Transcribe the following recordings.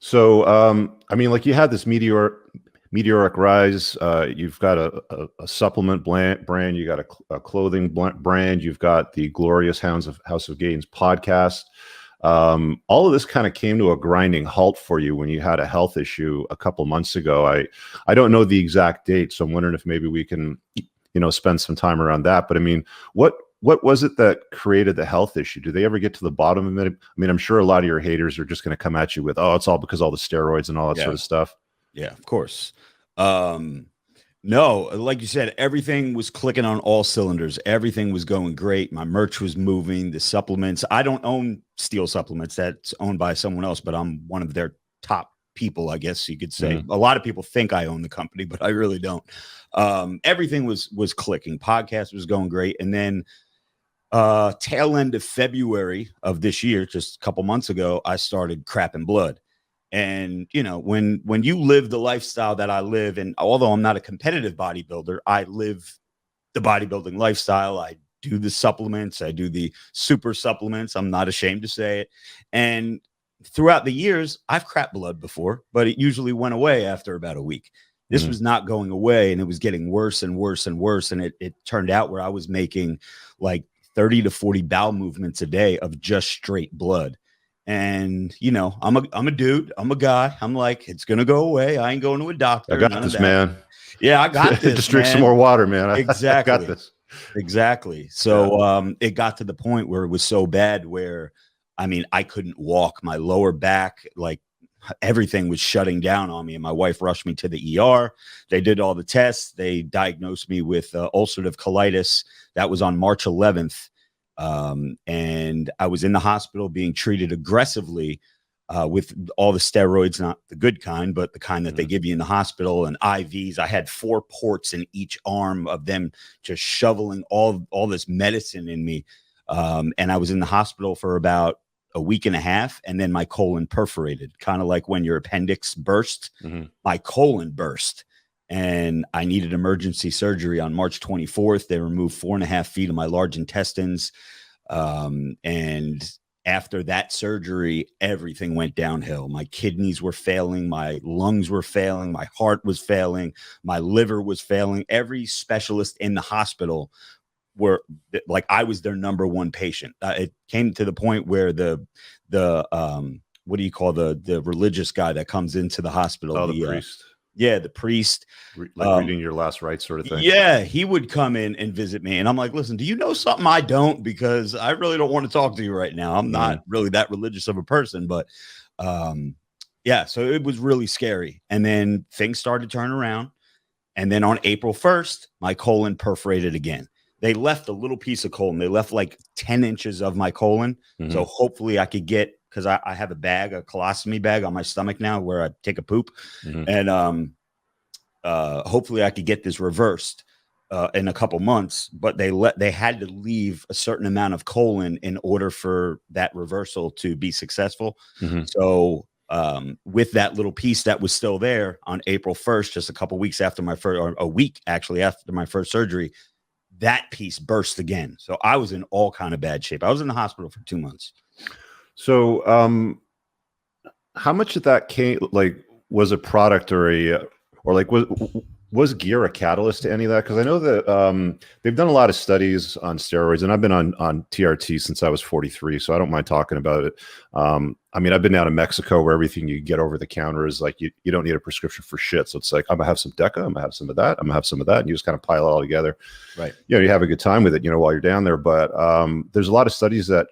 So, I mean, like you had this meteoric rise. You've got a supplement brand. You got a clothing brand. You've got the Glorious House of Gains podcast. All of this kind of came to a grinding halt for you when you had a health issue a couple months ago. I don't know the exact date, so I'm wondering if maybe we can, spend some time around that. But I mean, what was it that created the health issue? Do they ever get to the bottom of it? I mean, I'm sure a lot of your haters are just going to come at you with, "Oh, it's all because all the steroids and all that sort of stuff." Yeah, of course. No, like you said, everything was clicking on all cylinders. Everything was going great. My merch was moving. The supplements. I don't own Steel Supplements. That's owned by someone else, but I'm one of their top people, I guess you could say. A lot of people think I own the company, but I really don't. Everything was clicking. Podcast was going great. And then tail end of February of this year, just a couple months ago, I started crapping blood. And, when you live the lifestyle that I live, and although I'm not a competitive bodybuilder, I live the bodybuilding lifestyle. I do the supplements. I do the super supplements. I'm not ashamed to say it. And throughout the years, I've crapped blood before, but it usually went away after about a week. This was not going away, and it was getting worse and worse and worse. And it turned out where I was making like 30 to 40 bowel movements a day of just straight blood. And, I'm a dude. I'm a guy. I'm like, it's going to go away. I ain't going to a doctor. I got this, man. Yeah, I got this. Just drink some more water, man. Exactly. I got this. Exactly. So it got to the point where it was so bad where, I mean, I couldn't walk. My lower back, like everything was shutting down on me. And my wife rushed me to the ER. They did all the tests. They diagnosed me with ulcerative colitis. That was on March 11th. And I was in the hospital being treated aggressively with all the steroids, not the good kind, but the kind that they give you in the hospital, and IVs. I had 4 ports in each arm of them just shoveling all this medicine in me. And I was in the hospital for about a week and a half, and then my colon perforated, kind of like when your appendix burst. My colon burst. And I needed emergency surgery on March 24th. They removed 4.5 feet of my large intestines. And after that surgery, everything went downhill. My kidneys were failing. My lungs were failing. My heart was failing. My liver was failing. Every specialist in the hospital were like, I was their number one patient. It came to the point where the what do you call the religious guy that comes into the hospital? Oh, the priest. Yeah, the priest. Like reading your last rites sort of thing. Yeah, he would come in and visit me. And I'm like, listen, do you know something I don't? Because I really don't want to talk to you right now. I'm not really that religious of a person. But yeah, so it was really scary. And then things started to turn around. And then on April 1st, my colon perforated again. They left a little piece of colon. They left like 10 inches of my colon. So hopefully I could get, because I have a bag, a colostomy bag on my stomach now where I take a poop. And hopefully I could get this reversed in a couple months. But they had to leave a certain amount of colon in order for that reversal to be successful. So with that little piece that was still there on April 1st, just a couple weeks after my first, or a week actually after my first surgery, that piece burst again. So I was in all kind of bad shape. I was in the hospital for 2 months. So, how much of that was a product or was gear a catalyst to any of that? Because I know that they've done a lot of studies on steroids, and I've been on TRT since I was 43, so I don't mind talking about it. I mean, I've been down to Mexico where everything you get over the counter is like, you don't need a prescription for shit. So it's like, I'm gonna have some Deca, I'm gonna have some of that, I'm gonna have some of that, and you just kind of pile it all together. Right. You have a good time with it, while you're down there. But there's a lot of studies that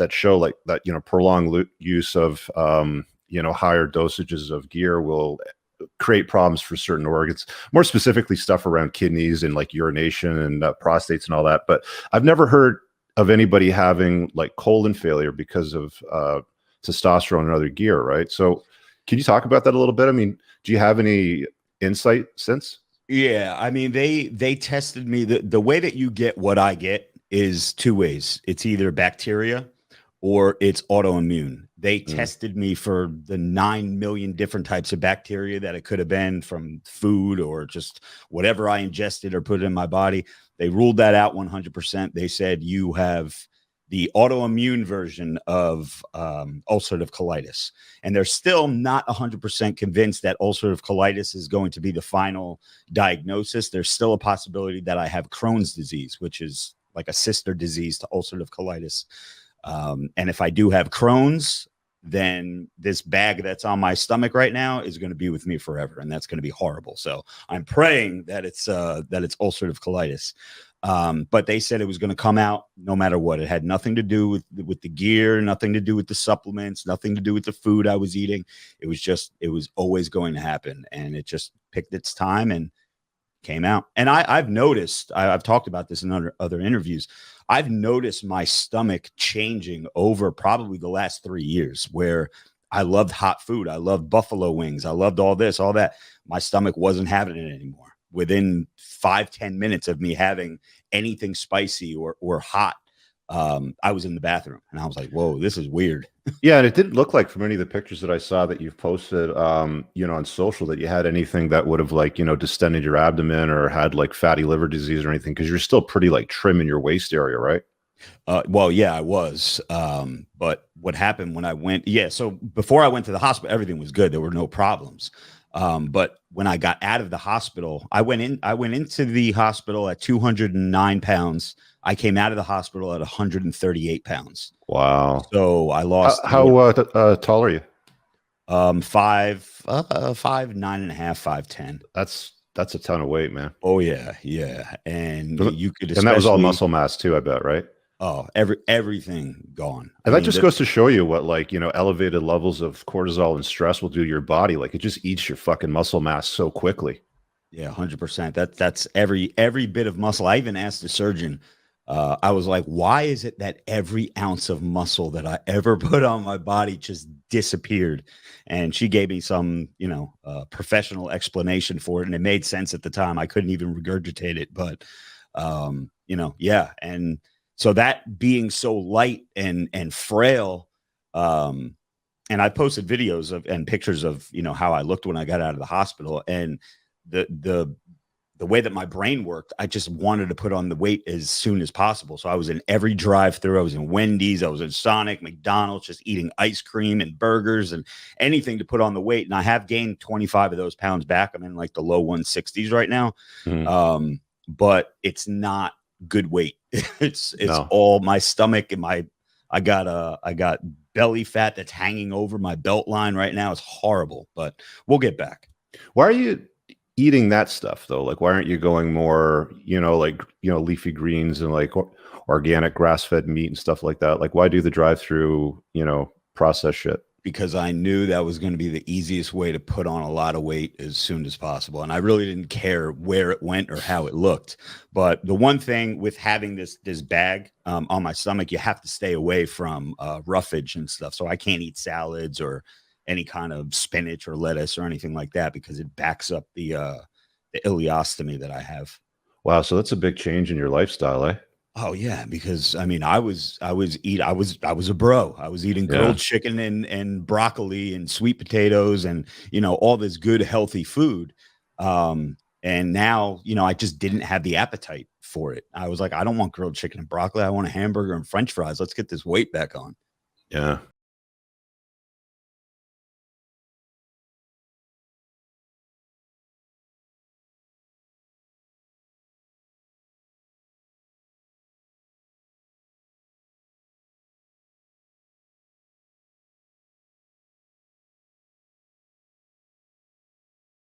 show like that, prolonged use of higher dosages of gear will create problems for certain organs, more specifically stuff around kidneys and like urination and prostates and all that. But I've never heard of anybody having like colon failure because of testosterone and other gear, right? So can you talk about that a little bit? I mean, do you have any insight since? Yeah, I mean, they tested me. The way that you get what I get is 2 ways. It's either bacteria or it's autoimmune. They tested me for the 9 million different types of bacteria that it could have been from food or just whatever I ingested or put in my body. They ruled that out 100%. They said you have the autoimmune version of ulcerative colitis. And they're still not 100% convinced that ulcerative colitis is going to be the final diagnosis. There's still a possibility that I have Crohn's disease, which is like a sister disease to ulcerative colitis. And if I do have Crohn's, then this bag that's on my stomach right now is going to be with me forever, and that's going to be horrible. So I'm praying that it's ulcerative colitis. But they said it was going to come out no matter what. It had nothing to do with the gear, nothing to do with the supplements, nothing to do with the food I was eating. It was always going to happen, and it just picked its time and came out. And I've noticed, I've talked about this in other interviews. I've noticed my stomach changing over probably the last 3 years, where I loved hot food. I loved buffalo wings. I loved all this, all that. My stomach wasn't having it anymore. Within 5-10 minutes of me having anything spicy or hot, I was in the bathroom, and I was like, whoa, this is weird. Yeah, and it didn't look like from any of the pictures that I saw that you've posted, on social, that you had anything that would have distended your abdomen or had like fatty liver disease or anything, because you're still pretty like trim in your waist area, right? Well, yeah, I was. But what happened when I went? Yeah, so before I went to the hospital, everything was good. There were no problems. But when I got out of the hospital, I went into the hospital at 209 pounds. I came out of the hospital at 138 pounds. Wow. So I lost. How tall are you? 5'9.5", 5'10". That's a ton of weight, man. Oh yeah, yeah. And you could, and that was all muscle mass too, I bet, right? Oh, everything gone. And that just goes to show you what elevated levels of cortisol and stress will do to your body. Like, it just eats your fucking muscle mass so quickly. Yeah, 100%. That's every bit of muscle. I even asked the surgeon. I was like, why is it that every ounce of muscle that I ever put on my body just disappeared? And she gave me some, professional explanation for it. And it made sense at the time. I couldn't even regurgitate it, but, yeah. And so that being so light and frail, and I posted videos and pictures of, how I looked when I got out of the hospital, and the way that my brain worked, I just wanted to put on the weight as soon as possible. So I was in every drive-through. I was in Wendy's. I was in Sonic, McDonald's, just eating ice cream and burgers and anything to put on the weight. And I have gained 25 of those pounds back. I'm in like the low 160s right now. Mm. But it's not good weight. It's no. All my stomach and I got belly fat that's hanging over my belt line right now. It's horrible, but we'll get back. Why are you eating that stuff though? Like, why aren't you going more, leafy greens and like organic grass-fed meat and stuff like that? Like, why do the drive-through, processed shit? Because I knew that was going to be the easiest way to put on a lot of weight as soon as possible. And I really didn't care where it went or how it looked. But the one thing with having this bag on my stomach, you have to stay away from roughage and stuff. So I can't eat salads or any kind of spinach or lettuce or anything like that, because it backs up the ileostomy that I have. Wow. So that's a big change in your lifestyle, eh? Oh yeah, because I mean, I was a bro. I was eating grilled chicken and broccoli and sweet potatoes and all this good healthy food. And now I just didn't have the appetite for it. I was like, I don't want grilled chicken and broccoli. I want a hamburger and French fries. Let's get this weight back on. Yeah,